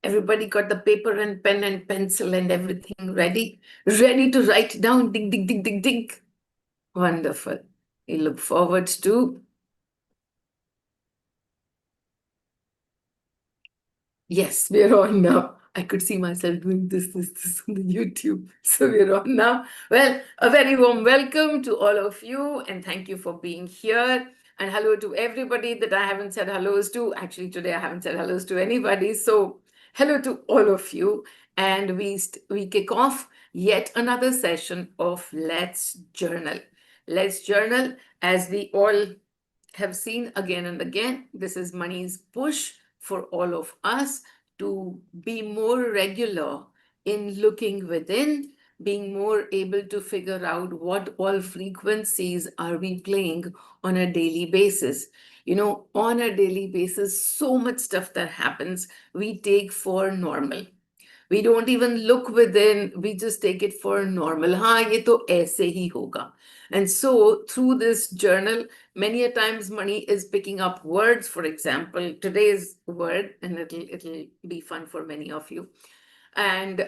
Everybody got the paper and pen and pencil and everything ready to write down. Ding, ding, ding, ding, ding. Wonderful. We look forward to. Yes, we're on now. I could see myself doing this on the YouTube. So we're on now. Well, a very warm welcome to all of you, and thank you for being here. And hello to everybody that I haven't said hellos to. Actually, today I haven't said hellos to anybody. So hello to all of you. And we kick off yet another session of Let's Journal. Let's Journal, as we all have seen again and again, this is Mani's push for all of us to be more regular in looking within, being more able to figure out what all frequencies are we playing on a daily basis. You know, on a daily basis, so much stuff that happens we take for normal. We don't even look within, we just take it for normal. हाँ ये तो ऐसे ही होगा. And so through this journal, many a times Mani is picking up words. For example, today's word, and it'll be fun for many of you. And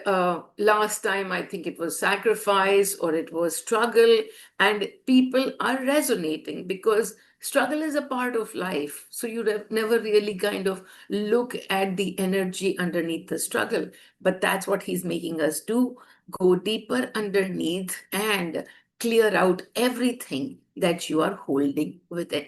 last time, I think it was sacrifice or it was struggle. And people are resonating because struggle is a part of life. So you never really kind of look at the energy underneath the struggle. But that's what he's making us do. Go deeper underneath and clear out everything that you are holding within.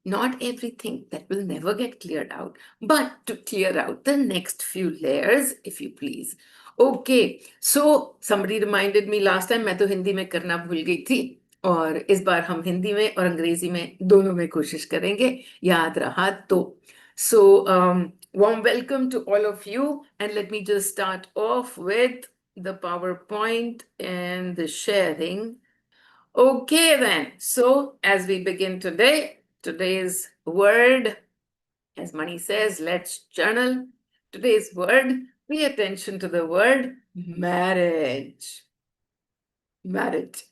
Not everything, that will never get cleared out, but to clear out the next few layers, if you please. Okay, so somebody reminded me last time, मैं तो हिंदी में करना भूल गई थी, और इस बार हम हिंदी में और अंग्रेजी में दोनों में कोशिश करेंगे, याद रहा तो. So, warm welcome to all of you, and let me just start off with the PowerPoint and the sharing. Okay, then. So, as we begin today, today's word, as Mani says, let's journal. Today's word, pay attention to the word marriage. Marriage.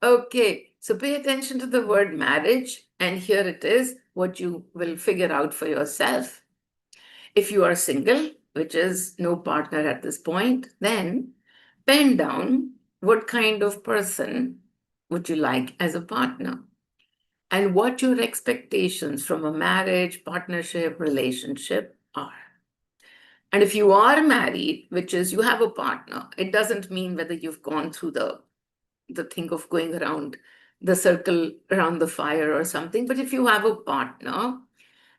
Okay, so pay attention to the word marriage, and here it is what you will figure out for yourself. If you are single, which is no partner at this point, then pen down what kind of person would you like as a partner and what your expectations from a marriage, partnership, relationship are. And if you are married, which is you have a partner, it doesn't mean whether you've gone through the thing of going around the circle around the fire or something, but if you have a partner,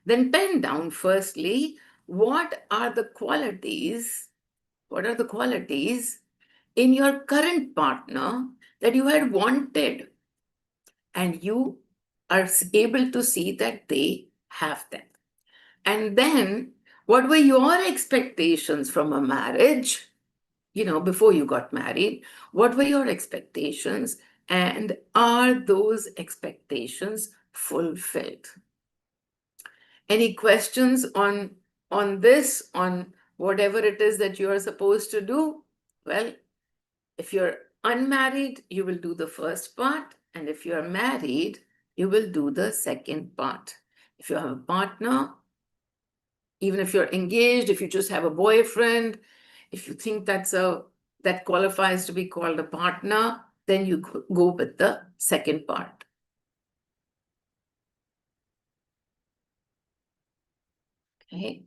then pen down firstly, what are the qualities in your current partner that you had wanted and you are able to see that they have them. And then what were your expectations from a marriage, before you got married? What were your expectations, and are those expectations fulfilled? Any questions on this, on whatever it is that you are supposed to do? Well, if you're unmarried, you will do the first part, and if you're married, you will do the second part. If you have a partner, even if you're engaged, if you just have a boyfriend, if you think that qualifies to be called a partner, then you go with the second part. Okay.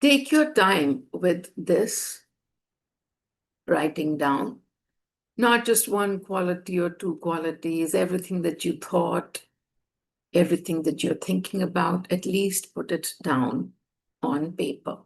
Take your time with this, writing down, not just one quality or two qualities, everything that you thought. everything that you're thinking about, at least put it down on paper.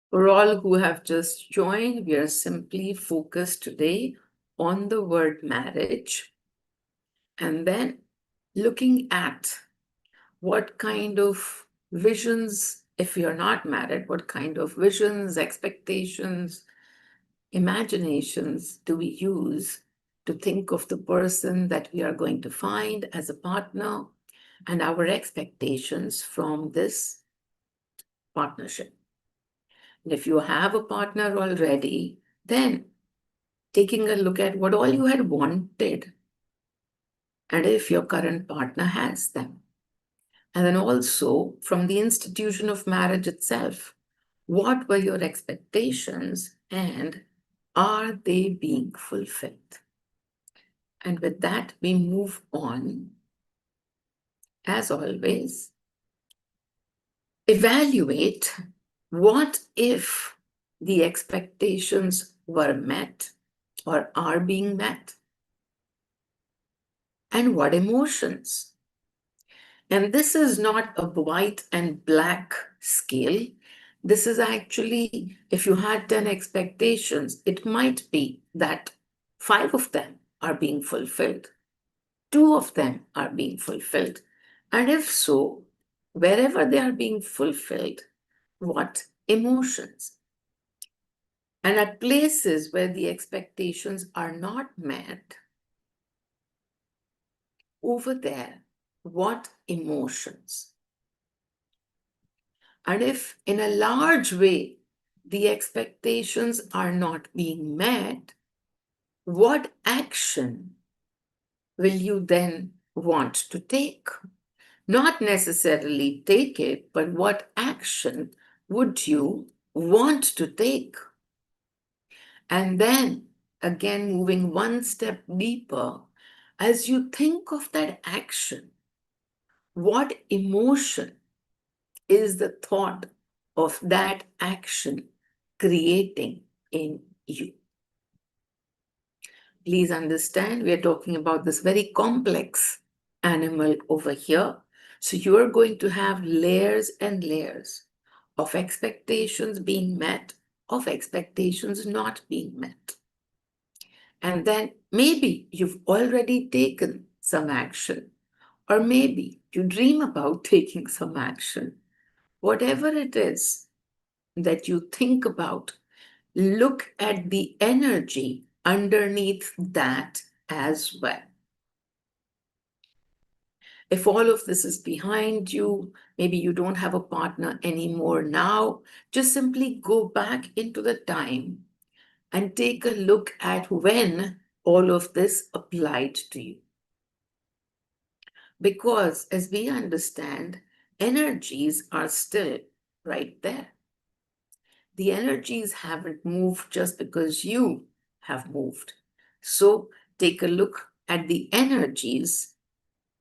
For all who have just joined, we are simply focused today on the word marriage and then looking at what kind of visions, if you're not married, what kind of visions, expectations, imaginations do we use to think of the person that we are going to find as a partner and our expectations from this partnership. And if you have a partner already, then taking a look at what all you had wanted and if your current partner has them. And then also from the institution of marriage itself, what were your expectations and are they being fulfilled? And with that, we move on. As always, evaluate what if the expectations were met or are being met, and what emotions. And this is not a white and black scale. This is actually, if you had 10 expectations, it might be that 5 of them are being fulfilled, 2 of them are being fulfilled. And if so, wherever they are being fulfilled, what emotions? And at places where the expectations are not met, over there, what emotions? And if in a large way the expectations are not being met, what action will you then want to take? Not necessarily take it, but what action would you want to take? And then again, moving one step deeper, as you think of that action, what emotion is the thought of that action creating in you? Please understand, we are talking about this very complex animal over here. So you're going to have layers and layers of expectations being met, of expectations not being met. And then maybe you've already taken some action, or maybe you dream about taking some action. Whatever it is that you think about, look at the energy underneath that as well. If all of this is behind you, maybe you don't have a partner anymore now, just simply go back into the time and take a look at when all of this applied to you. Because as we understand, energies are still right there. The energies haven't moved just because you have moved. So take a look at the energies,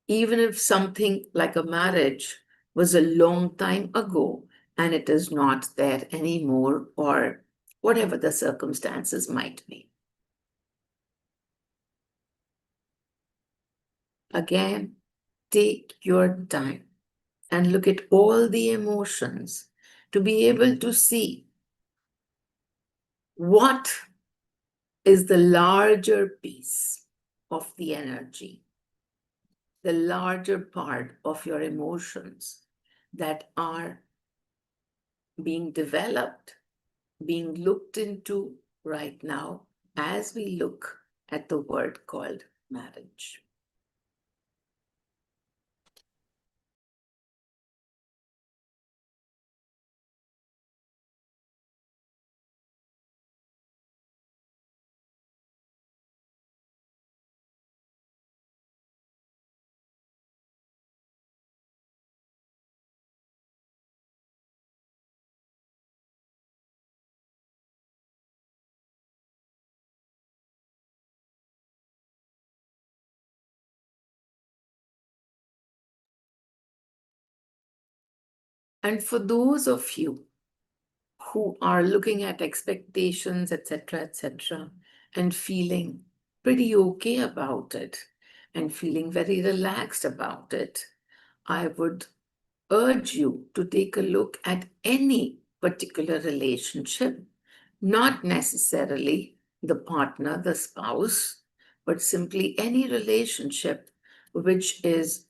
even if something like a marriage was a long time ago and it is not there anymore, or whatever the circumstances might be. Again, take your time and look at all the emotions to be able to see what is the larger piece of the energy, the larger part of your emotions that are being developed, being looked into right now as we look at the word called marriage. And for those of you who are looking at expectations, etc., and feeling pretty okay about it and feeling very relaxed about it, I would urge you to take a look at any particular relationship, not necessarily the partner, the spouse, but simply any relationship which is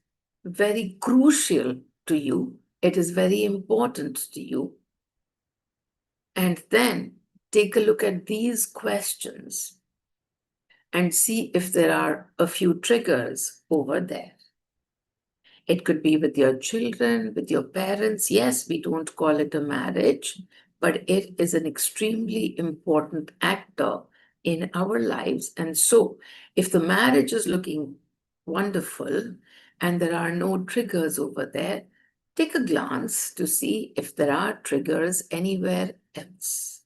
very crucial to you. It is very important to you. And then take a look at these questions and see if there are a few triggers over there. It could be with your children, with your parents. Yes, we don't call it a marriage, but it is an extremely important actor in our lives. And so, if the marriage is looking wonderful and there are no triggers over there, take a glance to see if there are triggers anywhere else.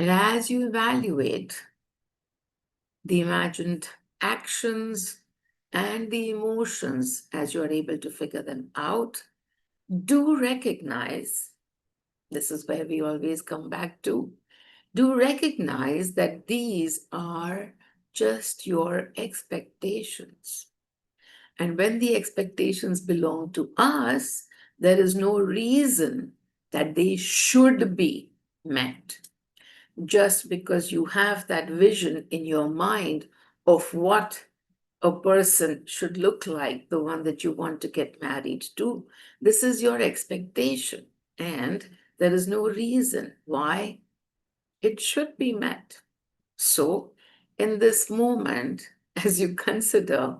And as you evaluate the imagined actions and the emotions, as you are able to figure them out, do recognize, this is where we always come back to, do recognize that these are just your expectations. And when the expectations belong to us, there is no reason that they should be met. Just because you have that vision in your mind of what a person should look like, the one that you want to get married to, this is your expectation. And there is no reason why it should be met. So, in this moment, as you consider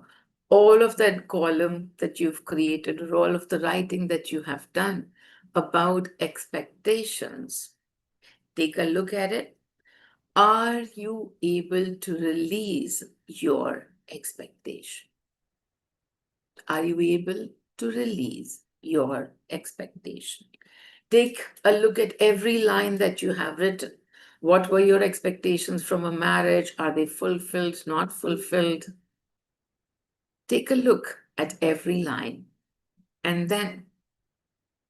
all of that column that you've created, or all of the writing that you have done about expectations, take a look at it. Are you able to release your expectation? Are you able to release your expectation? Take a look at every line that you have written. What were your expectations from a marriage? Are they fulfilled, not fulfilled? Take a look at every line and then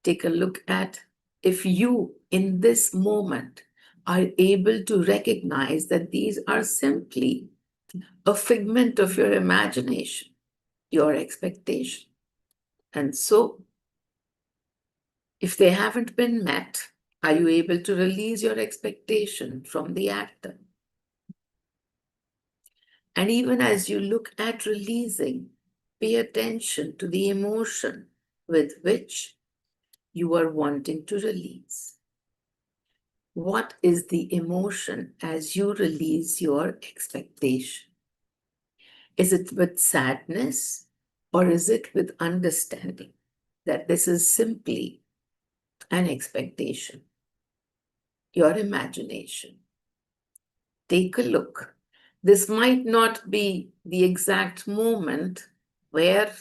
take a look at if you, in this moment, are able to recognize that these are simply a figment of your imagination, your expectation. And so, if they haven't been met, are you able to release your expectation from the actor? And even as you look at releasing, pay attention to the emotion with which you are wanting to release. What is the emotion as you release your expectation? Is it with sadness or is it with understanding that this is simply an expectation, your imagination? Take a look. This might not be the exact moment where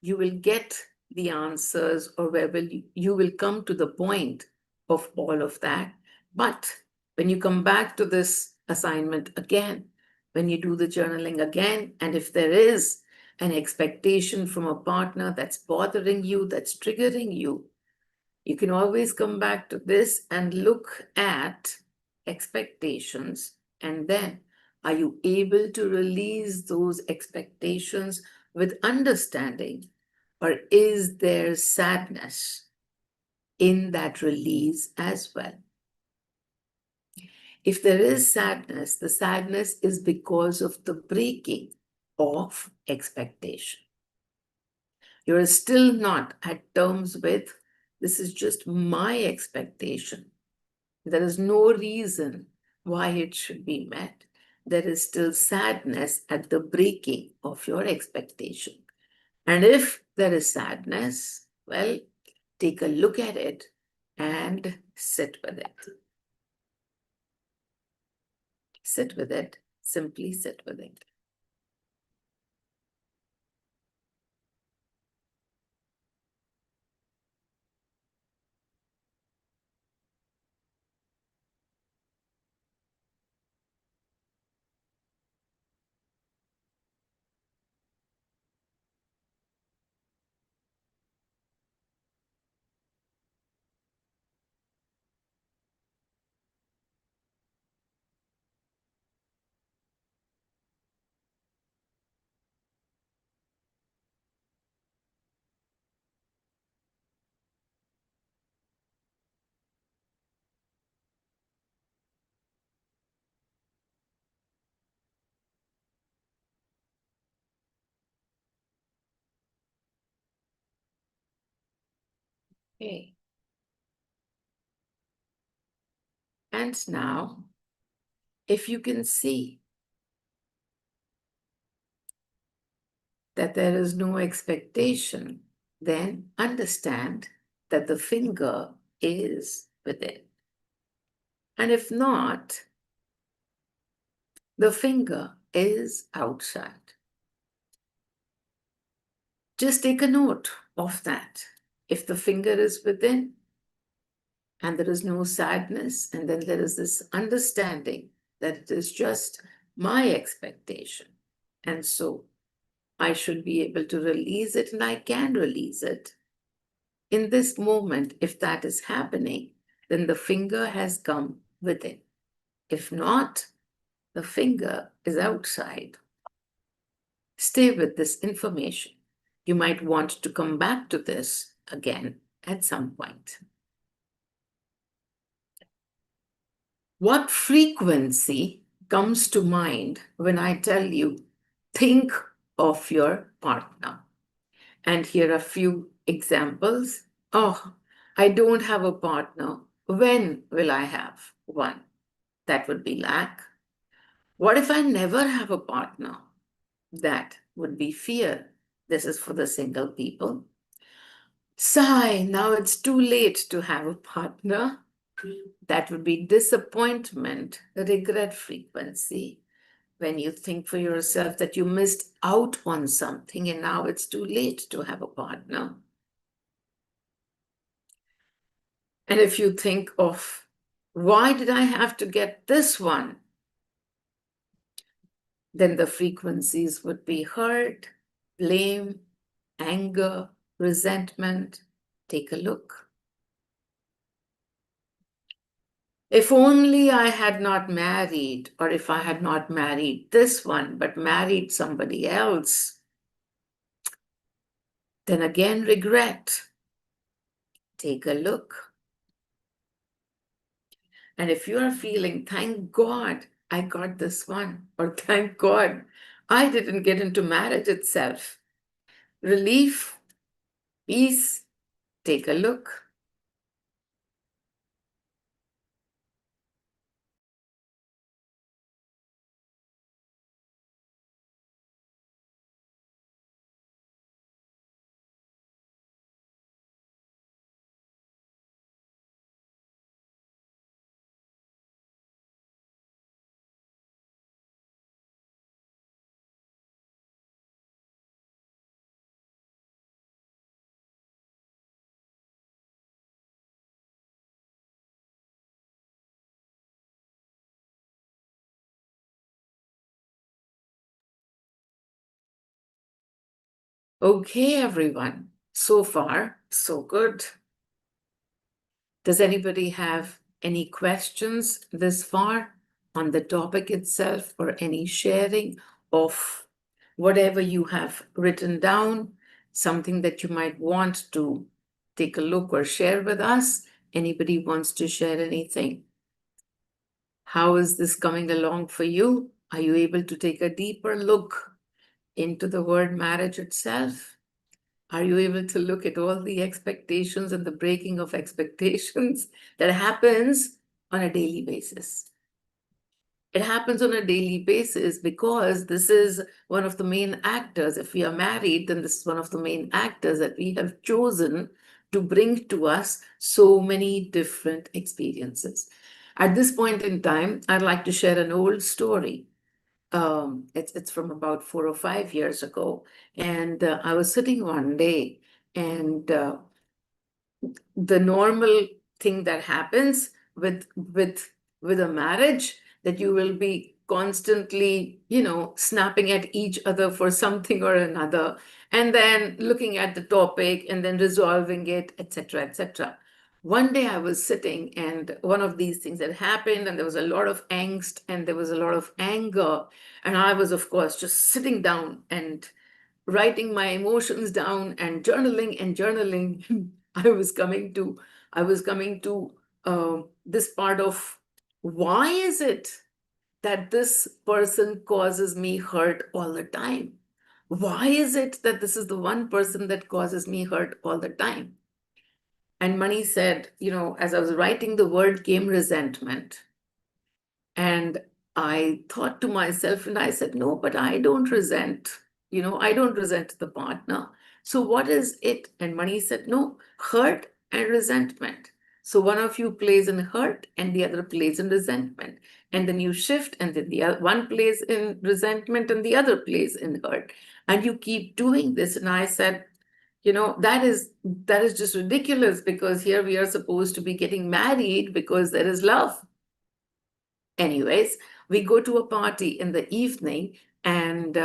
you will get the answers, or where you will come to the point of all of that. But when you come back to this assignment again, when you do the journaling again, and if there is an expectation from a partner that's bothering you, that's triggering you, you can always come back to this and look at expectations. And then, are you able to release those expectations with understanding? Or is there sadness in that release as well? If there is sadness, the sadness is because of the breaking of expectation. You're still not at terms with, this is just my expectation. There is no reason why it should be met. There is still sadness at the breaking of your expectation. And if there is sadness, well, take a look at it and sit with it. Sit with it. Simply sit with it. Okay. And now, if you can see that there is no expectation, then understand that the finger is within. And if not, the finger is outside. Just take a note of that. If the finger is within and there is no sadness, and then there is this understanding that it is just my expectation, and so I should be able to release it, and I can release it. In this moment, if that is happening, then the finger has come within. If not, the finger is outside. Stay with this information. You might want to come back to this again at some point. What frequency comes to mind when I tell you, think of your partner? And here are a few examples. Oh, I don't have a partner. When will I have one? That would be lack. What if I never have a partner? That would be fear. This is for the single people. Sigh, now it's too late to have a partner. That would be disappointment, regret frequency. When you think for yourself that you missed out on something and now it's too late to have a partner. And if you think of, why did I have to get this one? Then the frequencies would be hurt, blame, anger, resentment. Take a look. If only I had not married, or if I had not married this one, but married somebody else, then again regret. Take a look. And if you are feeling, thank God I got this one, or thank God I didn't get into marriage itself, relief, peace, take a look. Okay, everyone. So far, so good. Does anybody have any questions this far on the topic itself or any sharing of whatever you have written down, something that you might want to take a look or share with us? Anybody wants to share anything? How is this coming along for you? Are you able to take a deeper look into the word marriage itself? Are you able to look at all the expectations and the breaking of expectations that happens on a daily basis? It happens on a daily basis because this is one of the main actors. If we are married, then this is one of the main actors that we have chosen to bring to us so many different experiences. At this point in time, I'd like to share an old story. It's from about 4 or 5 years ago, and I was sitting one day, and the normal thing that happens with a marriage, that you will be constantly, snapping at each other for something or another, and then looking at the topic and then resolving it, etc., etc. One day I was sitting, and one of these things had happened, and there was a lot of angst and there was a lot of anger, and I was, of course, just sitting down and writing my emotions down and journaling and journaling. I was coming to, I was coming to this part of, why is it that this person causes me hurt all the time? Why is it that this is the one person that causes me hurt all the time? And Mani said, as I was writing, the word came resentment. And I thought to myself, and I said, no, but I don't resent, I don't resent the partner. So what is it? And Mani said, no, hurt and resentment. So one of you plays in hurt and the other plays in resentment. And then you shift, and then one plays in resentment and the other plays in hurt. And you keep doing this. And I said, that is just ridiculous, because here we are supposed to be getting married because there is love. Anyways, we go to a party in the evening, and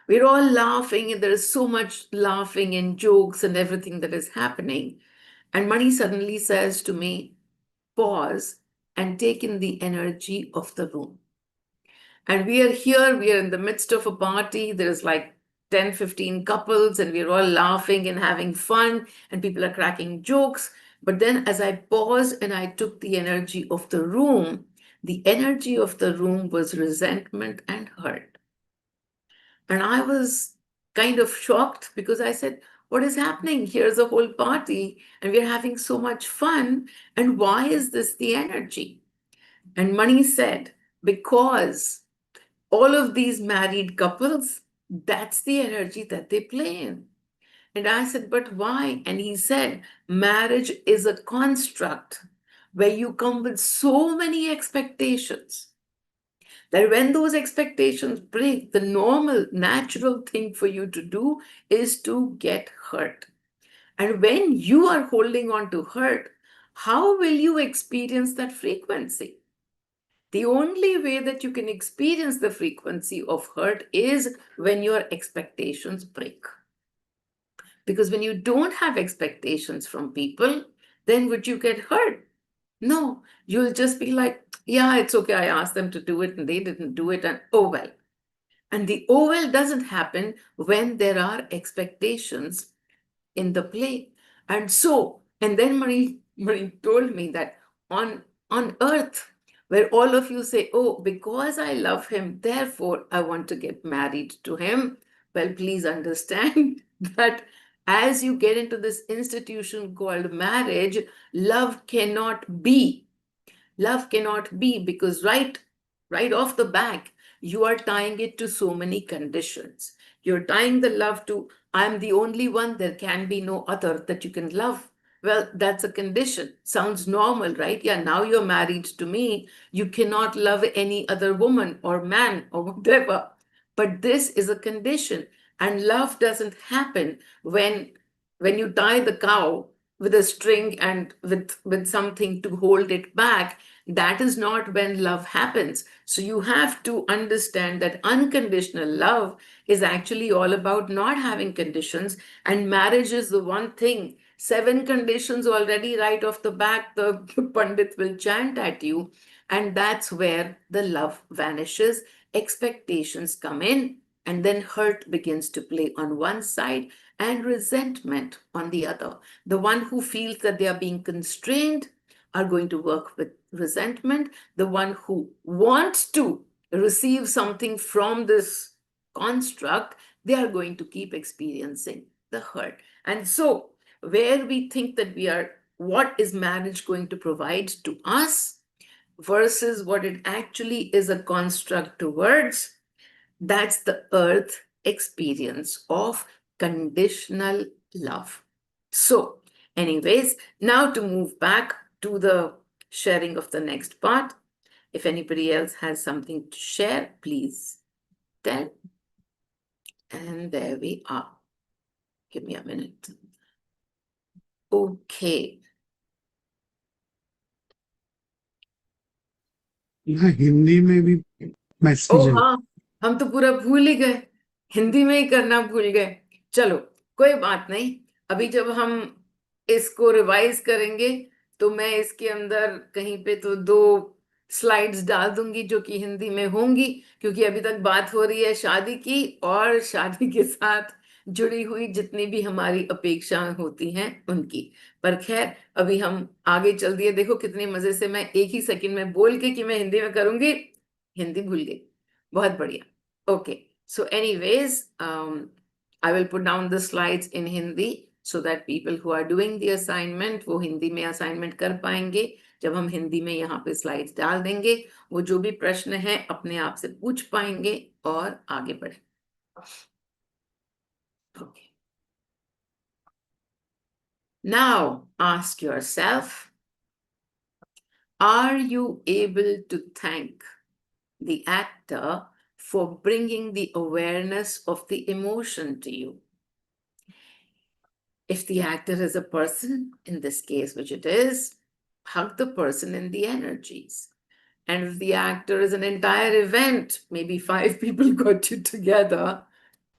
we're all laughing, and there is so much laughing and jokes and everything that is happening. And Mani suddenly says to me, pause and take in the energy of the room. And we are here, we are in the midst of a party. There's like 10, 15 couples, and we're all laughing and having fun, and people are cracking jokes. But then, as I paused and I took the energy of the energy of the room was resentment and hurt. And I was kind of shocked, because I said, what is happening? Here's a whole party, and we're having so much fun. And why is this the energy? And Mani said, because all of these married couples, that's the energy that they play in. And I said, but why? And he said, marriage is a construct where you come with so many expectations that when those expectations break, the normal, natural thing for you to do is to get hurt. And when you are holding on to hurt, how will you experience that frequency? The only way that you can experience the frequency of hurt is when your expectations break. Because when you don't have expectations from people, then would you get hurt? No, you'll just be like, yeah, it's okay. I asked them to do it and they didn't do it. And oh well. And the oh well doesn't happen when there are expectations in the play. And then Marie told me that on earth, where all of you say, oh, because I love him, therefore I want to get married to him. Well, please understand that as you get into this institution called marriage, love cannot be. Love cannot be, because right off the back, you are tying it to so many conditions. You're tying the love to, I'm the only one, there can be no other that you can love. Well, that's a condition. Sounds normal, right? Yeah, now you're married to me. You cannot love any other woman or man or whatever. But this is a condition. And love doesn't happen when you tie the cow with a string and with something to hold it back. that is not when love happens. So you have to understand that unconditional love is actually all about not having conditions, and marriage is the one thing. Seven conditions already right off the back, the Pandit will chant at you, and that's where the love vanishes, expectations come in, and then hurt begins to play on one side and resentment on the other. The one who feels that they are being constrained are going to work with resentment. The one who wants to receive something from this construct, they are going to keep experiencing the hurt. And so, where we think that we are, what is marriage going to provide to us versus what it actually is a construct towards, that's the earth experience of conditional love. So, anyways, now to move back to the sharing of the next part. If anybody else has something to share, please tell. And there we are. Give me a minute. Okay. Hindi में भी ओ message है। हाँ, हम तो पूरा भूल ही गए, हिंदी में ही करना भूल गए। चलो, कोई बात नहीं। अभी जब हम इसको रिवाइज करेंगे तो मैं इसके अंदर कहीं पे तो दो स्लाइड्स डाल दूंगी जो कि हिंदी में होंगी, क्योंकि अभी तक बात हो रही है शादी की और शादी के साथ जुड़ी हुई जितनी भी हमारी अपेक्षाएं होती हैं उनकी। पर खैर, अभी हम आगे चल दिए। देखो कितने मजे से मैं एक ही सेकंड में बोल के कि मैं हिंदी में करूंगी, हिंदी भूल गई। बहुत बढ़िया। Okay, so anyways, I will put down the slides in Hindi so that people who are doing the assignment वो हिंदी में असाइनमेंट कर पाएंगे। जब हम हिंदी में यहाँ पे स्लाइड्स डाल देंगे, वो जो भी प्रश्न है अपने आप से पूछ पाएंगे और आगे बढ़े। Okay, now ask yourself, are you able to thank the actor for bringing the awareness of the emotion to you? If the actor is a person, in this case, which it is, hug the person in the energies. And if the actor is an entire event, maybe five people got you together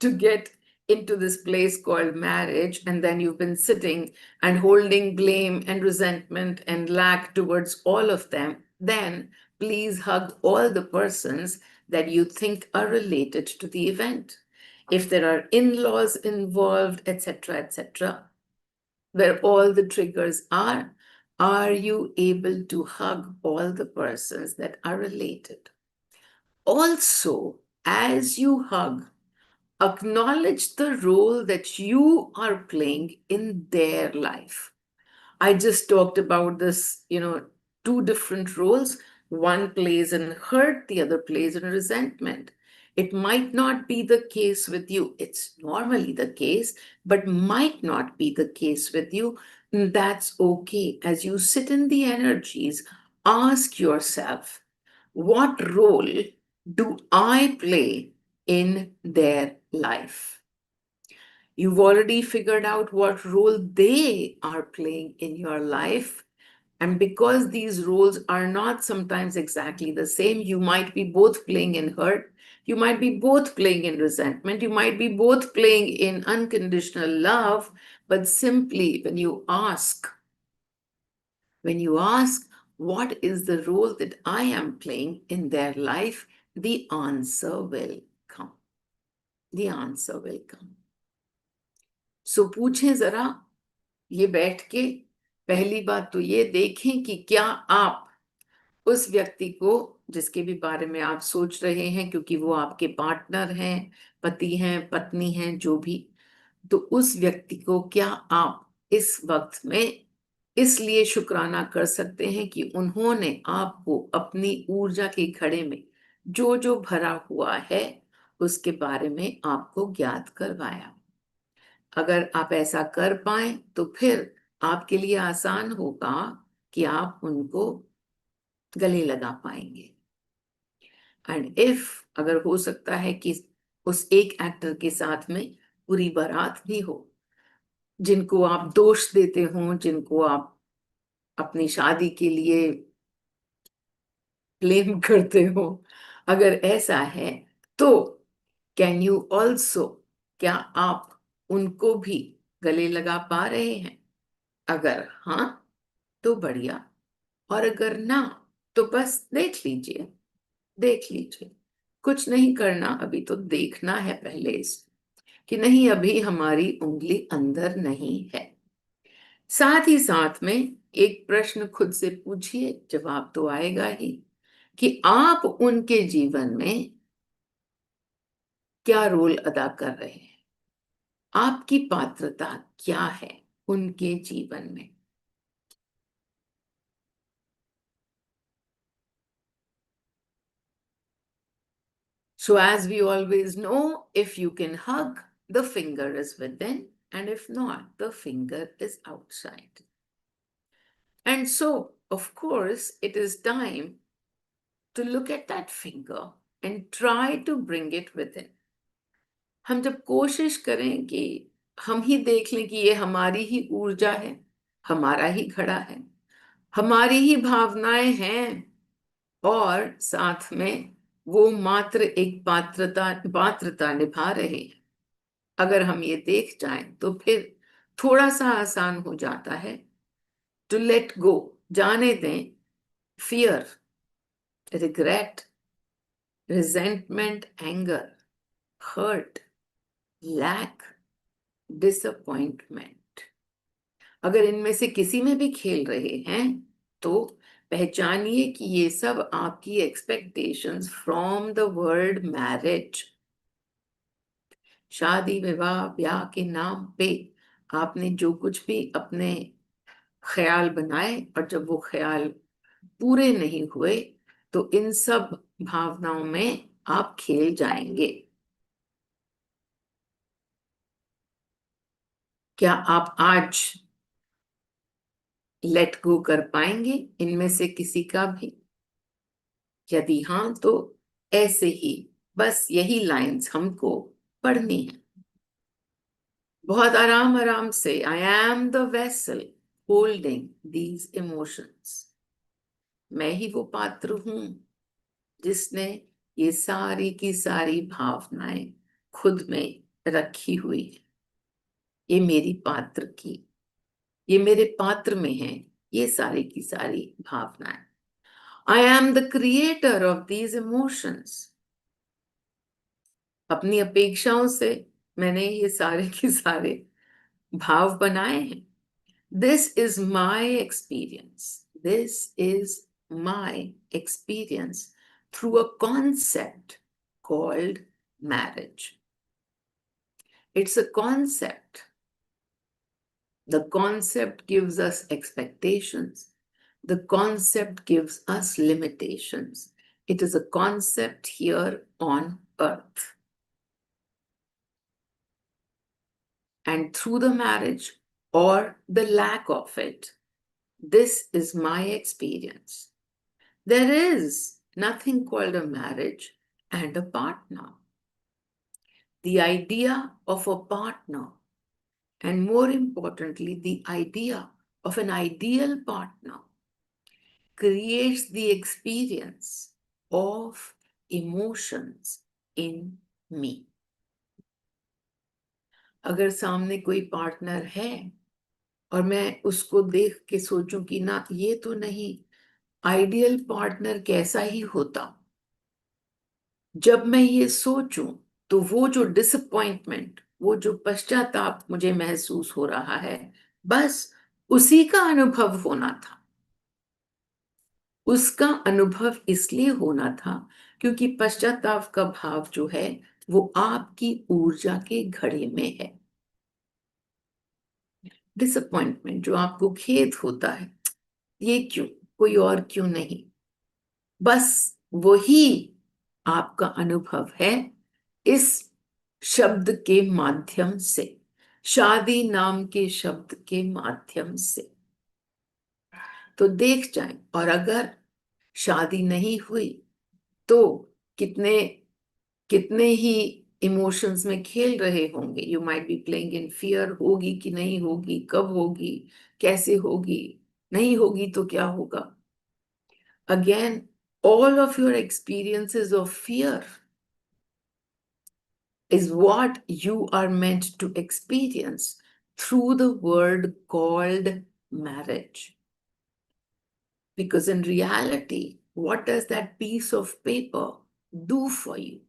to get into this place called marriage, and then you've been sitting and holding blame and resentment and lack towards all of them, then please hug all the persons that you think are related to the event. If there are in-laws involved, etc., where all the triggers are you able to hug all the persons that are related? Also, as you hug, acknowledge the role that you are playing in their life. I just talked about this, two different roles. One plays in hurt, the other plays in resentment. It might not be the case with you. It's normally the case, but might not be the case with you. That's okay. As you sit in the energies, ask yourself, what role do I play in their life? You've already figured out what role they are playing in your life. And because these roles are not sometimes exactly the same, you might be both playing in hurt, you might be both playing in resentment, you might be both playing in unconditional love. But simply when you ask, what is the role that I am playing in their life, the answer will come. The answer will come. So पूछें जरा, ये बैठ के, पहली बात तो ये देखें कि क्या आप उस व्यक्ति को, जिसके भी बारे में आप सोच रहे हैं, क्योंकि वो आपके पार्टनर हैं, पति हैं, पत्नी हैं, जो भी, तो उस व्यक्ति को क्या आप इस वक्त में इसलिए शुक्राना कर सकते हैं कि उन्होंने आपको अपनी ऊर्जा के घड़े में जो जो भरा हुआ है उसके बारे में आपको ज्ञात करवाया। अगर आप ऐसा कर पाए तो फिर आपके लिए आसान होगा कि आप उनको गले लगा पाएंगे। एंड इफ, अगर हो सकता है कि उस एक एक्टर के साथ में पूरी बारात भी हो, जिनको आप दोष देते हो, जिनको आप अपनी शादी के लिए ब्लेम करते हो? अगर ऐसा है तो कैन यू ऑल्सो, क्या आप उनको भी गले लगा पा रहे हैं? अगर हाँ तो बढ़िया, और अगर ना तो बस देख लीजिए, देख लीजिए। कुछ नहीं करना, अभी तो देखना है पहले इस कि नहीं, अभी हमारी उंगली अंदर नहीं है। साथ ही साथ में एक प्रश्न खुद से पूछिए, जवाब तो आएगा ही, कि आप उनके जीवन में क्या रोल अदा कर रहे हैं, आपकी पात्रता क्या है उनके जीवन में। So as we always know, if you can hug, the finger is within, and if not, the finger is outside. And so, of course, it is time to look at that finger and try to bring it within. हम जब कोशिश करें कि हम ही देख लें कि ये हमारी ही ऊर्जा है, हमारा ही घड़ा है, हमारी ही भावनाएं हैं, और साथ में वो मात्र एक पात्रता निभा रहे हैं, अगर हम ये देख जाएं तो फिर थोड़ा सा आसान हो जाता है टू लेट गो, जाने दें fear, regret, resentment, anger, hurt, lack, disappointment. अगर इनमें से किसी में भी खेल रहे हैं तो पहचानिए कि ये सब आपकी expectations from the word marriage, शादी विवाह ब्याह के नाम पे आपने जो कुछ भी अपने ख्याल बनाए, और जब वो ख्याल पूरे नहीं हुए तो इन सब भावनाओं में आप खेल जाएंगे। क्या आप आज लेट गो कर पाएंगे इनमें से किसी का भी? यदि हाँ तो ऐसे ही बस यही लाइंस हमको पढ़नी है, बहुत आराम आराम से। I am the vessel holding these emotions, मैं ही वो पात्र हूं जिसने ये सारी की सारी भावनाएं खुद में रखी हुई है। ये मेरी पात्र की, ये मेरे पात्र में है ये सारी की सारी भावनाएं। I am the creator of these emotions, अपनी अपेक्षाओं से मैंने ये सारे के सारे भाव बनाए हैं। This is my experience, this is my experience through a concept called marriage. It's a concept. The concept gives us expectations. The concept gives us limitations. It is a concept here on earth. And through the marriage or the lack of it, this is my experience. There is nothing called a marriage and a partner. The idea of a partner, and more importantly, the idea of an ideal partner, creates the experience of emotions in me. अगर सामने कोई partner है और मैं उसको देख के सोचूं कि ना, ये तो नहीं, आइडियल पार्टनर कैसा ही होता, जब मैं ये सोचूं तो वो जो डिसअपॉइंटमेंट, वो जो पश्चाताप मुझे महसूस हो रहा है, बस उसी का अनुभव होना था। उसका अनुभव इसलिए होना था क्योंकि पश्चाताप का भाव जो है वो आपकी ऊर्जा के घड़े में है। डिसअपॉइंटमेंट, जो आपको खेद होता है, ये क्यों, कोई और क्यों नहीं, बस वही आपका अनुभव है इस शब्द के माध्यम से, शादी नाम के शब्द के माध्यम से। तो देख जाएं, और अगर शादी नहीं हुई तो कितने कितने ही इमोशंस में खेल रहे होंगे। You might be playing in fear, होगी कि नहीं होगी, कब होगी, कैसे होगी, नहीं होगी तो क्या होगा। Again, all of your experiences of fear is what you are meant to experience through the word called marriage. Because in reality, what does that piece of paper do for you?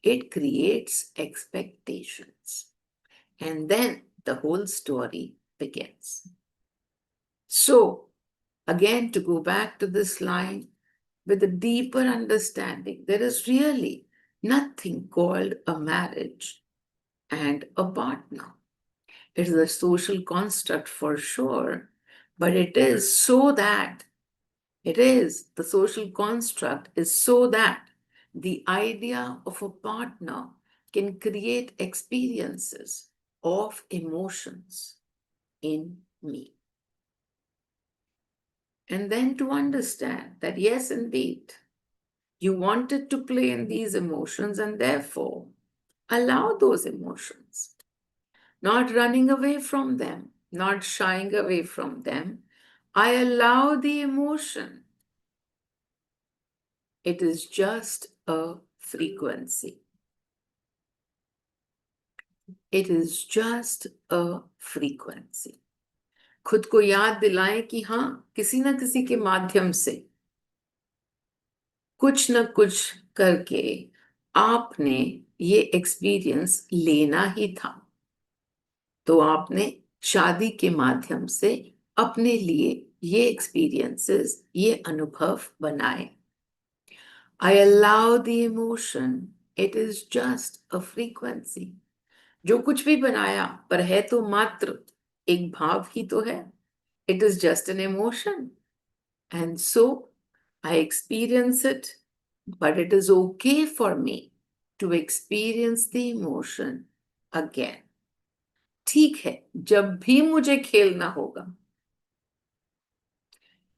It creates expectations. And then the whole story begins. So, again, to go back to this line, with a deeper understanding, there is really nothing called a marriage and a partner. It is a social construct for sure, but the social construct is so that the idea of a partner can create experiences of emotions in me. And then to understand that, yes, indeed, you wanted to play in these emotions and therefore allow those emotions, not running away from them, not shying away from them. I allow the emotion. It is just a frequency. It is just a frequency. खुद को याद दिलाएं कि हाँ, किसी ना किसी के माध्यम से कुछ न कुछ करके आपने ये एक्सपीरियंस लेना ही था। तो आपने शादी के माध्यम से अपने लिए ये एक्सपीरियंसेस, ये अनुभव बनाए। I allow the emotion. It is just a frequency. जो कुछ भी बनाया पर है तो मात्र एक भाव ही तो है. It is just an emotion. And so I experience it, but it is okay for me to experience the emotion again. ठीक है, जब भी मुझे खेलना होगा,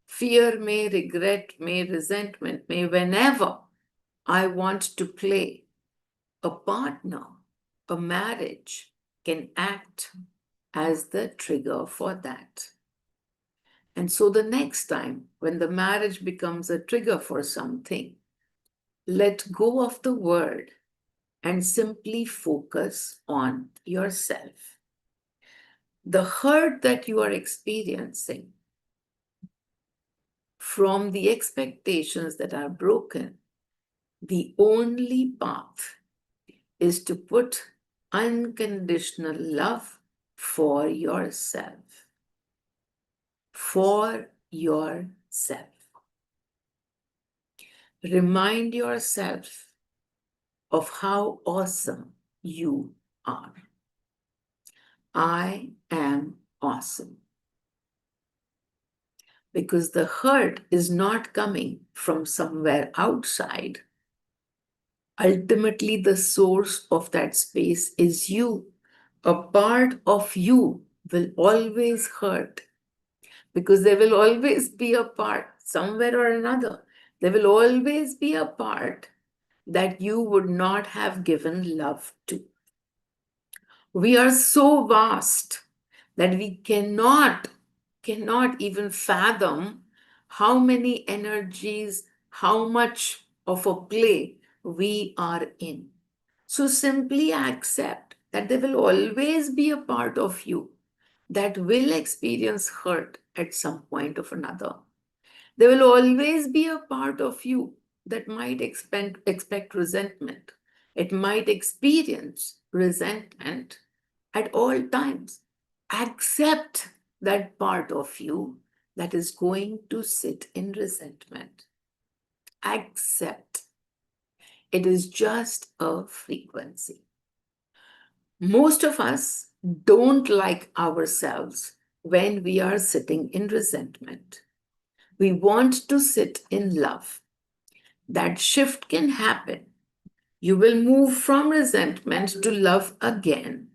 fear में, regret में, resentment में, whenever I want to play, a partner, a marriage can act as the trigger for that. And so the next time when the marriage becomes a trigger for something, let go of the word and simply focus on yourself. The hurt that you are experiencing from the expectations that are broken, the only path is to put unconditional love for yourself. For yourself. Remind yourself of how awesome you are. I am awesome. Because the hurt is not coming from somewhere outside. Ultimately, the source of that space is you. A part of you will always hurt because there will always be a part, somewhere or another, there will always be a part that you would not have given love to. We are so vast that we cannot even fathom how many energies, how much of a play we are in. So simply accept that there will always be a part of you that will experience hurt at some point of another. There will always be a part of you that might expect resentment. It might experience resentment at all times. Accept that part of you that is going to sit in resentment. Accept. It is just a frequency. Most of us don't like ourselves when we are sitting in resentment. We want to sit in love. That shift can happen. You will move from resentment to love again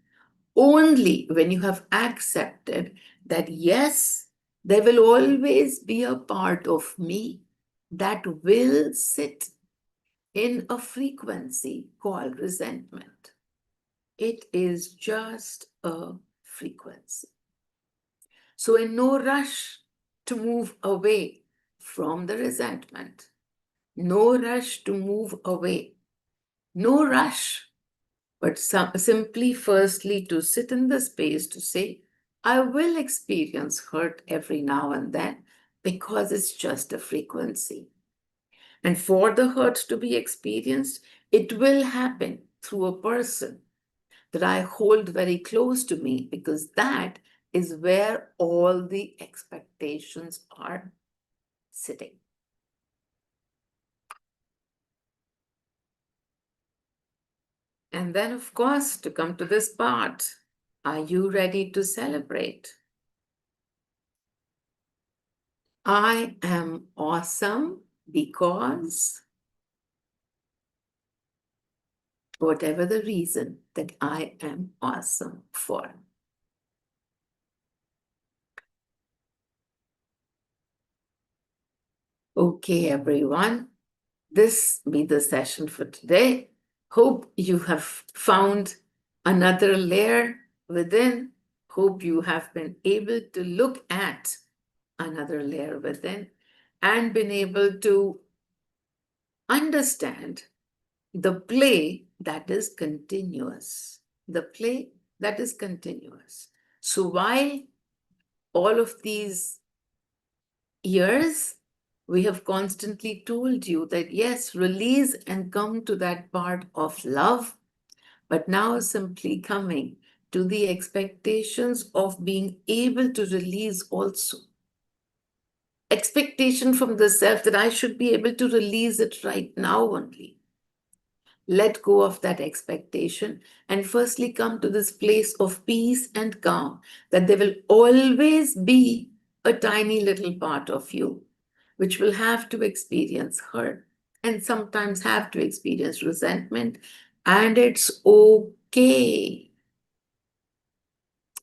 only when you have accepted that, yes, there will always be a part of me that will sit in a frequency called resentment. It is just a frequency. So, in no rush to move away from the resentment, No rush to move away. No rush, but simply, firstly, to sit in the space to say, I will experience hurt every now and then because it's just a frequency. And for the hurt to be experienced, it will happen through a person that I hold very close to me, because that is where all the expectations are sitting. And then, of course, to come to this part, are you ready to celebrate? I am awesome because whatever the reason that I am awesome for. Okay, everyone, this be the session for today. Hope you have found another layer within. Hope you have been able to look at another layer within and been able to understand the play that is continuous. The play that is continuous. So while all of these years, we have constantly told you that yes, release and come to that part of love, but now simply coming to the expectations of being able to release also. Expectation from the self that I should be able to release it right now only. Let go of that expectation and firstly come to this place of peace and calm, that there will always be a tiny little part of you which will have to experience hurt and sometimes have to experience resentment. And it's okay.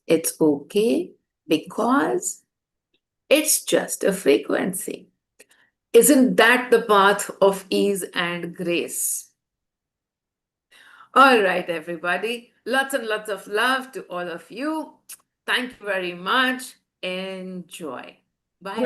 It's okay because it's just a frequency. Isn't that the path of ease and grace? All right, everybody. Lots and lots of love to all of you. Thank you very much. Enjoy. Bye. Thank